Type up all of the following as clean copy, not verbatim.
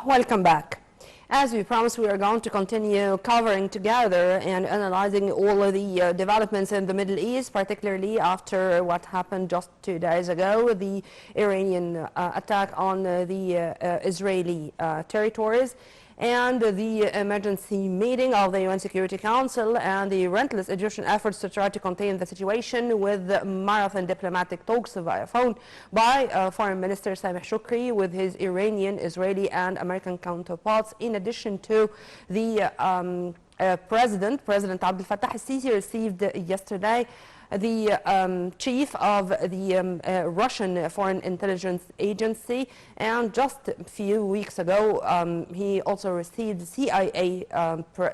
Welcome back. As we promised, we are going to continue covering together and analyzing all of the developments in the Middle East, particularly after what happened just 2 days ago, the Iranian attack on the Israeli territories, and the emergency meeting of the UN Security Council and the relentless Egyptian efforts to try to contain the situation with marathon diplomatic talks via phone by Foreign Minister Sameh Shoukry with his Iranian, Israeli and American counterparts, in addition to the President Abdel Fattah al-Sisi received yesterday the chief of the Russian Foreign Intelligence Agency, and just a few weeks ago he also received CIA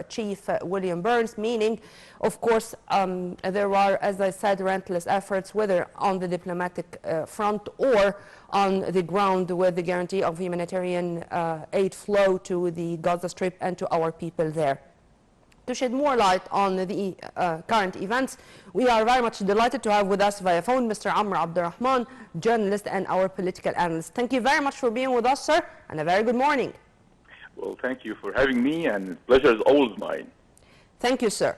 Chief William Burns, meaning, of course, there are, as I said, relentless efforts, whether on the diplomatic front or on the ground, with the guarantee of humanitarian aid flow to the Gaza Strip and to our people there. To shed more light on the current events, we are very much delighted to have with us via phone Mr. Rahman, journalist and our political analyst. Thank you very much for being with us, sir, and a very good morning. Well, thank you for having me, and the pleasure is always mine. Thank you, sir.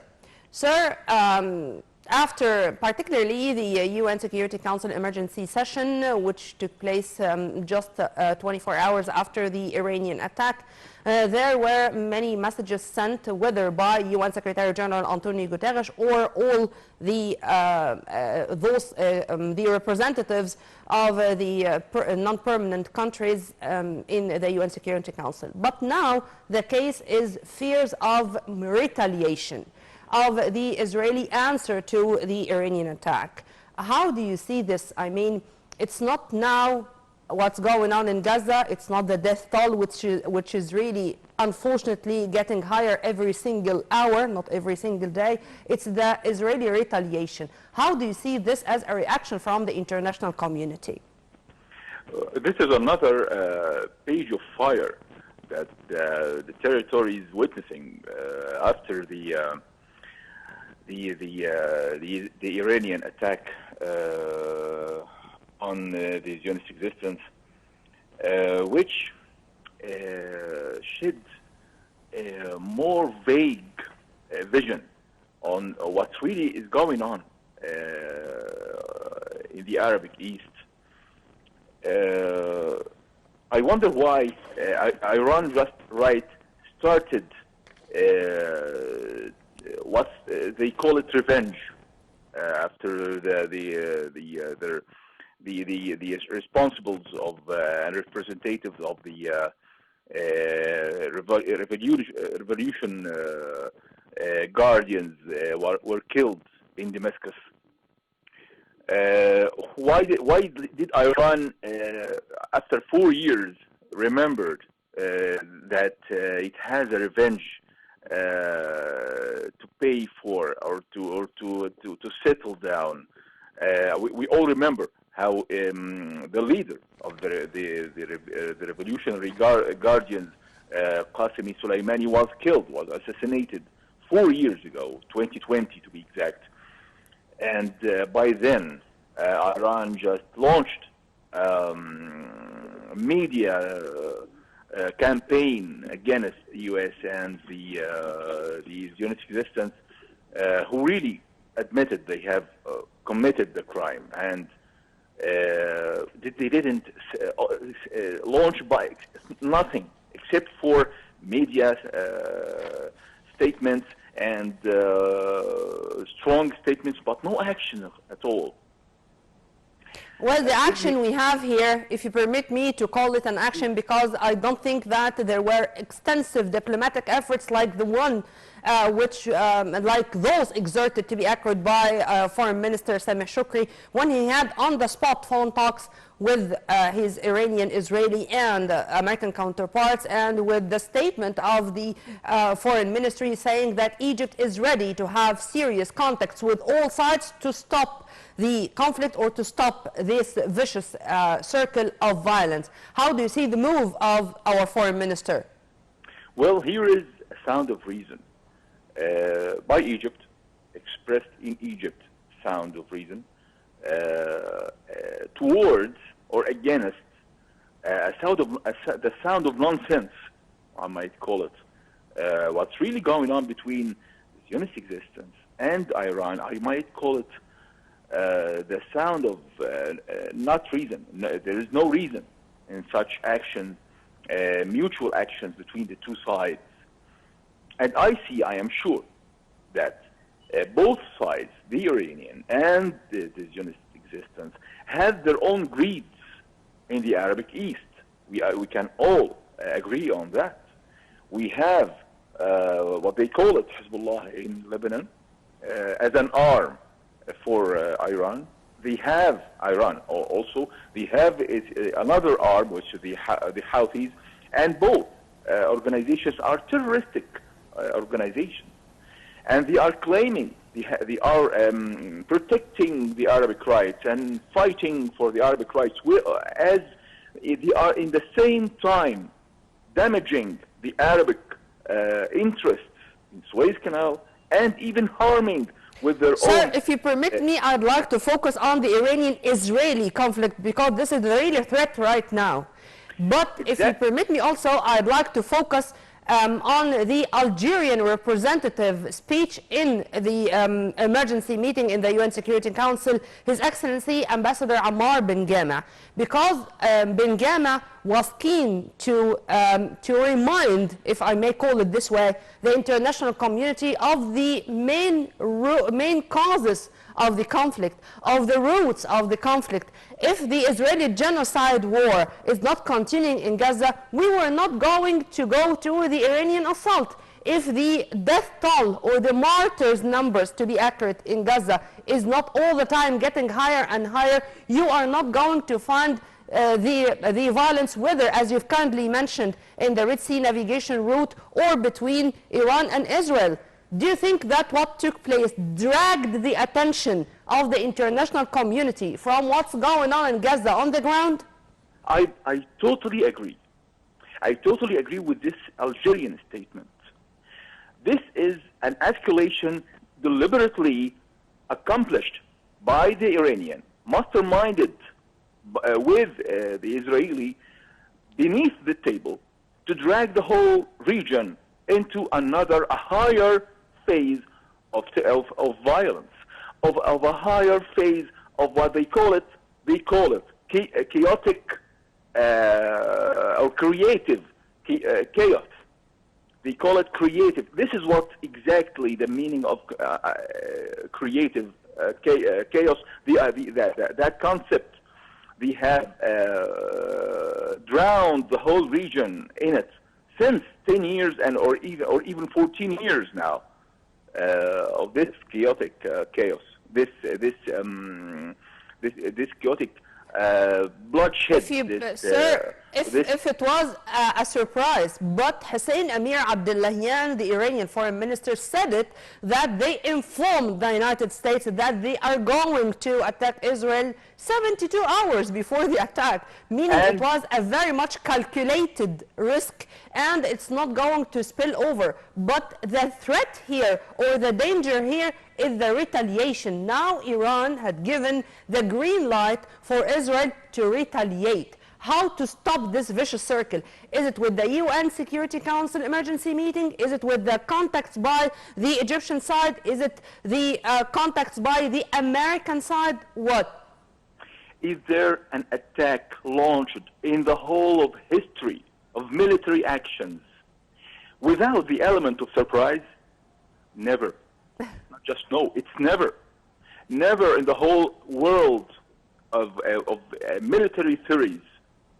Sir, after particularly the UN Security Council emergency session, which took place just 24 hours after the Iranian attack, there were many messages sent, whether by UN Secretary General Antonio Guterres or all the the representatives of the non-permanent countries in the UN Security Council. But now the case is fears of retaliation of the Israeli answer to the Iranian attack. How do you see this? I mean, it's not now what's going on in Gaza, it's not the death toll, which is really, unfortunately, getting higher every single hour, not every single day. It's the Israeli retaliation. How do you see this as a reaction from the international community? This is another page of fire that the territory is witnessing after the Iranian attack on the Zionist existence, which shed a more vague vision on what really is going on in the Arabic East. I wonder why Iran just started what they call it revenge after the responsibles of and representatives of the revolution guardians were killed in Damascus. Why did Iran, after 4 years, remembered that it has a revenge to pay for, or to settle down? We all remember how the leader of the revolutionary guardians, Qasemi Soleimani, was killed, was assassinated 4 years ago, 2020 to be exact. And by then, Iran just launched media campaign against the U.S. and the Zionist existence, who really admitted they have committed the crime, and they didn't launch by nothing except for media statements and strong statements, but no action at all. Well, the action we have here, if you permit me to call it an action, because I don't think that there were extensive diplomatic efforts like the one like those exerted, to be echoed by Foreign Minister Sameh Shoukry, when he had on-the-spot phone talks with his Iranian, Israeli and American counterparts, and with the statement of the Foreign Ministry saying that Egypt is ready to have serious contacts with all sides to stop the conflict or to stop this vicious circle of violence. How do you see the move of our Foreign Minister? Well, here is a sound of reason by Egypt, expressed in Egypt, sound of reason, towards or against the sound of nonsense, I might call it. What's really going on between Zionist existence and Iran, I might call it the sound of not reason. No, there is no reason in such actions, mutual actions between the two sides. And I am sure, that both sides, the Iranian and the Zionist existence, have their own greeds in the Arabic East. We can all agree on that. We have what they call it, Hezbollah in Lebanon, as an arm for Iran. They have Iran also. They have another arm, which is the Houthis, and both organizations are terroristic organizations, and they are claiming they are protecting the Arabic rights and fighting for the Arabic rights, as they are in the same time damaging the Arabic interests in Suez Canal and even harming with their own... Sir, if you permit me, I'd like to focus on the Iranian-Israeli conflict, because this is really a threat right now. But if you permit me also, I'd like to focus on the Algerian representative speech in the emergency meeting in the UN Security Council, His Excellency Ambassador Ammar Ben Ghama, because Ben Ghama was keen to remind, if I may call it this way, the international community of the main causes of the conflict, of the roots of the conflict. If the Israeli genocide war is not continuing in Gaza, we were not going to go to the Iranian assault. If the death toll or the martyrs numbers, to be accurate, in Gaza is not all the time getting higher and higher, you are not going to find the violence, whether, as you've kindly mentioned, in the Red Sea navigation route or between Iran and Israel. Do you think that what took place dragged the attention of the international community from what's going on in Gaza on the ground? I totally agree. I totally agree with this Algerian statement. This is an escalation deliberately accomplished by the Iranian, masterminded with the Israeli beneath the table to drag the whole region into a higher phase of violence, of a higher phase of what they call it chaotic or creative chaos. They call it creative. This is what exactly the meaning of creative chaos, that concept. They have drowned the whole region in it since 10 years or even 14 years now of this chaotic chaos, this chaotic bloodshed. Sir, if it was a surprise, but Hussein Amir Abdullahian, the Iranian foreign minister, said it, that they informed the United States that they are going to attack Israel 72 hours before the attack, meaning it was a very much calculated risk and it's not going to spill over. But the threat here, or the danger here, is the retaliation. Now Iran had given the green light for Israel to retaliate. How to stop this vicious circle? Is it with the UN Security Council emergency meeting? Is it with the contacts by the Egyptian side? Is it the contacts by the American side? What? Is there an attack launched in the whole of history of military actions without the element of surprise? Never. Not just no, it's never. Never in the whole world of military theories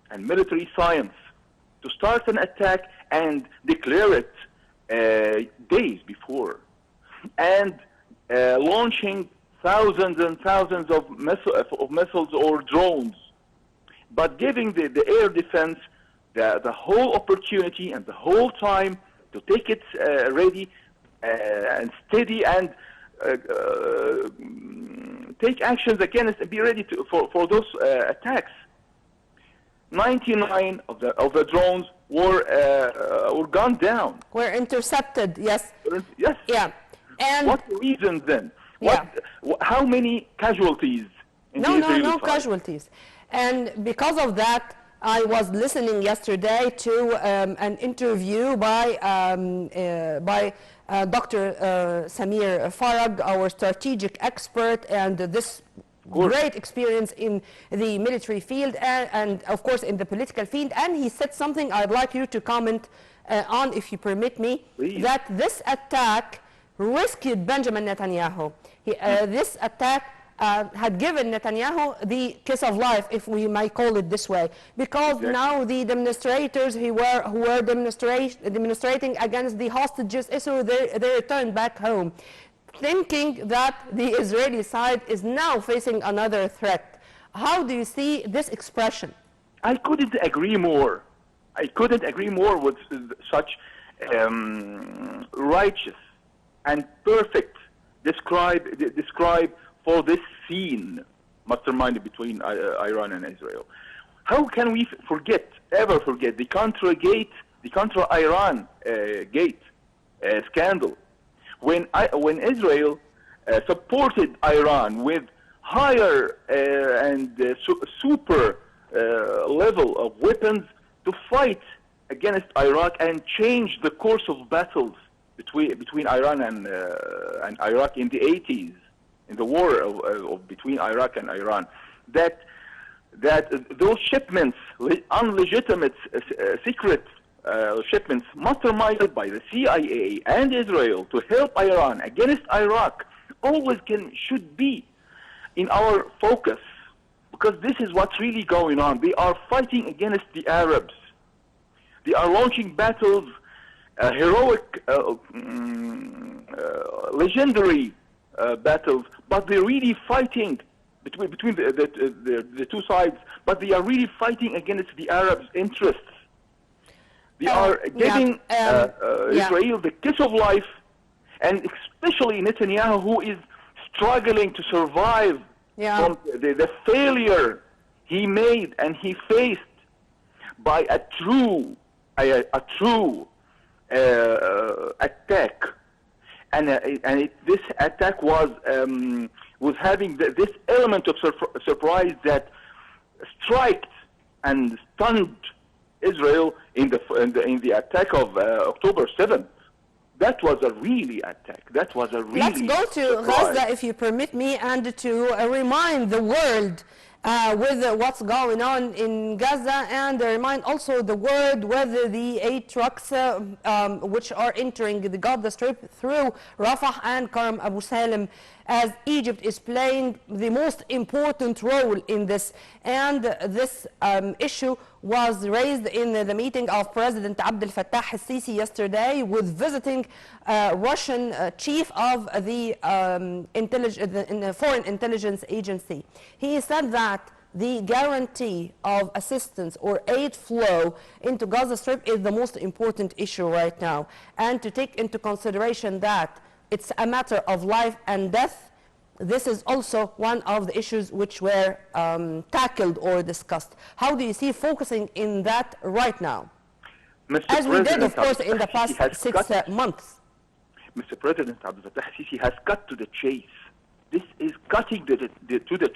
and military science to start an attack and declare it days before, and launching thousands and thousands of missiles or drones, but giving the air defense the whole opportunity and the whole time to take it ready and steady and take actions against and be ready for those attacks. 99 of the drones were gunned down. Were intercepted, yes. Yes. Yeah. And what reason then? How many casualties in the Israeli side? No casualties. And because of that, I was listening yesterday to an interview by Dr. Samir Farag, our strategic expert, and this great experience in the military field and of course in the political field, and he said something I'd like you to comment on, if you permit me. Please. That this attack rescued Benjamin Netanyahu. This attack had given Netanyahu the kiss of life, if we might call it this way, because now the demonstrators who were demonstrating against the hostages issue, they returned back home, thinking that the Israeli side is now facing another threat. How do you see this expression? I couldn't agree more. I couldn't agree more with such righteous and perfect describe for this scene, mastermind between Iran and Israel. How can we ever forget the Contra-Iran gate scandal, when Israel supported Iran with higher and super level of weapons to fight against Iraq and change the course of battles between Iran and Iraq in the 80s, in the war between Iraq and Iran, that those shipments, unlegitimate secret shipments, masterminded by the CIA and Israel to help Iran against Iraq, always should be in our focus, because this is what's really going on. They are fighting against the Arabs. They are launching battles, heroic, legendary battles, but they're really fighting between the two sides, but they are really fighting against the Arabs' interests. They are giving Israel the kiss of life, and especially Netanyahu, who is struggling to survive from the failure he made and he faced by a true attack. And this attack was having this element of surprise that struck and stunned Israel in the attack of October 7th. That was a really attack. That was a really Let's go to Gaza, if you permit me, and to remind the world with what's going on in Gaza, and remind also the world whether the 8 trucks which are entering the Gaza Strip through Rafah and Karm Abu Salim, as Egypt is playing the most important role in this. And this issue was raised in the meeting of President Abdel al-Sisi yesterday, with visiting Russian chief of the Foreign Intelligence Agency. He said that the guarantee of assistance or aid flow into Gaza Strip is the most important issue right now, and to take into consideration that it's a matter of life and death. This is also one of the issues which were tackled or discussed. How do you see focusing in that right now? As we did, of course, in the past 6 months. Mr. President Abdel Sisi has cut to the chase. This is cutting to the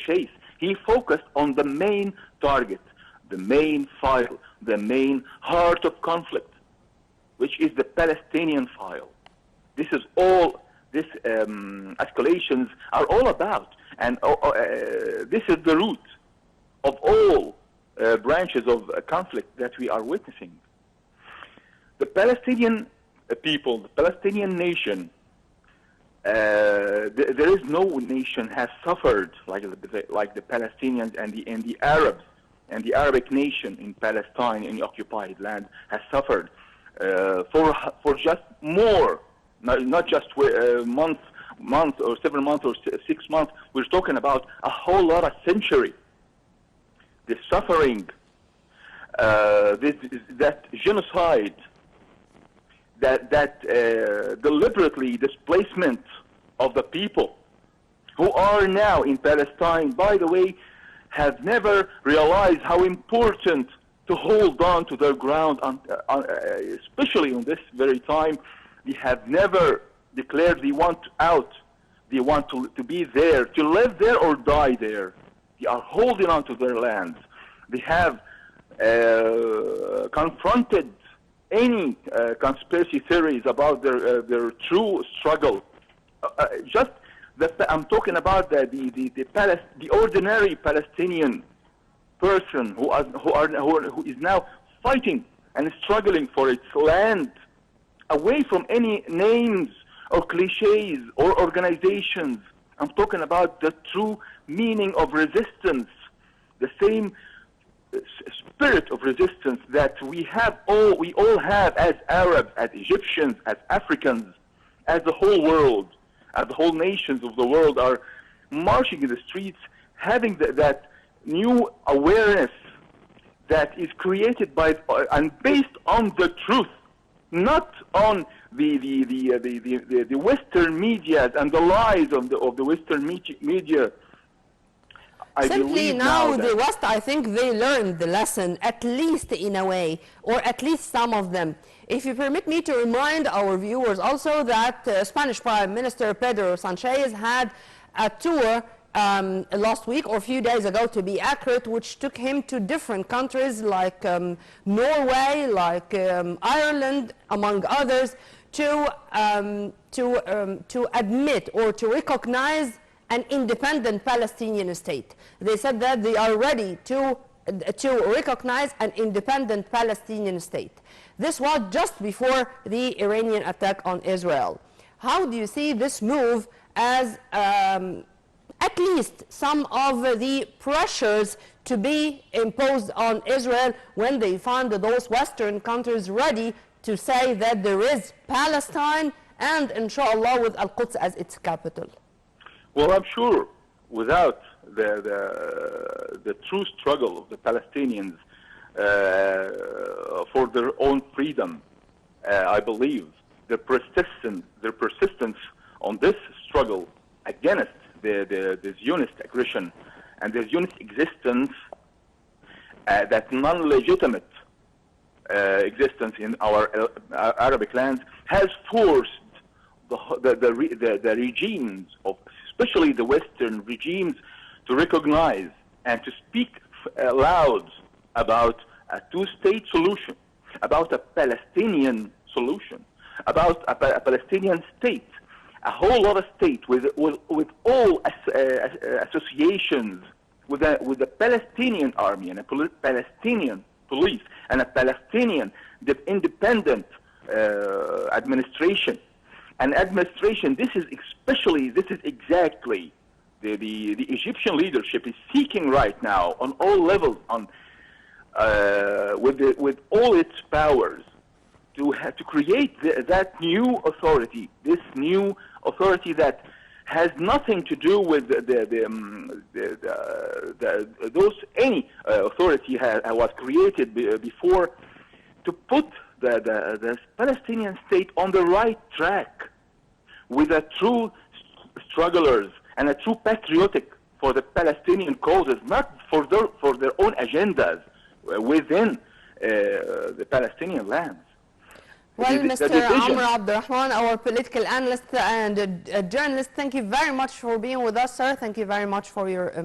chase. He focused on the main target, the main file, the main heart of conflict, which is the Palestinian file. This is all these escalations are all about, and this is the root of all branches of conflict that we are witnessing. The Palestinian people, the Palestinian nation, there is no nation has suffered like the Palestinians and the Arabs and the Arabic nation in Palestine, in the occupied land, has suffered for just more. Not just month or 7 months or 6 months. We're talking about a whole lot of century. The suffering, that genocide, that deliberately displacement of the people who are now in Palestine, by the way, have never realized how important to hold on to their ground, especially in this very time. They have never declared they want out. They want to be there, to live there or die there. They are holding on to their lands. They have confronted any conspiracy theories about their true struggle. Just that I'm talking about the ordinary Palestinian person who is now fighting and struggling for its land, away from any names or cliches or organizations. I'm talking about the true meaning of resistance, the same spirit of resistance that we all have as Arabs, as Egyptians, as Africans, as the whole world, as the whole nations of the world are marching in the streets, having that new awareness that is created by and based on the truth, not on the Western media and the lies of the Western media. Simply now the West, I think they learned the lesson, at least in a way, or at least some of them. If you permit me to remind our viewers also that Spanish Prime Minister Pedro Sanchez had a tour last week, or a few days ago to be accurate, which took him to different countries like Norway, like Ireland, among others, to admit or to recognize an independent Palestinian state. They said that they are ready to recognize an independent Palestinian state. This was just before the Iranian attack on Israel. How do you see this move as at least some of the pressures to be imposed on Israel when they find those Western countries ready to say that there is Palestine and, inshallah, with Al-Quds as its capital? Well, I'm sure without the true struggle of the Palestinians for their own freedom, I believe their persistence on this struggle against the Zionist aggression and the Zionist existence, that non-legitimate existence in our Arabic lands, has forced the regimes of, especially the Western regimes, to recognize and to speak loud about a two-state solution, about a Palestinian solution, about a Palestinian state, a whole lot of state with all associations, with the Palestinian army and a Palestinian police and a Palestinian independent administration. An administration, this is exactly the Egyptian leadership is seeking right now on all levels, with all its powers, to create that new authority, this new authority that has nothing to do with any authority was created before, to put the Palestinian state on the right track, with a true strugglers and a true patriotic for the Palestinian causes, not for their own agendas within the Palestinian lands. Well, Mr. Amr Abdel-Rahman, our political analyst and a journalist, thank you very much for being with us, sir. Thank you very much for your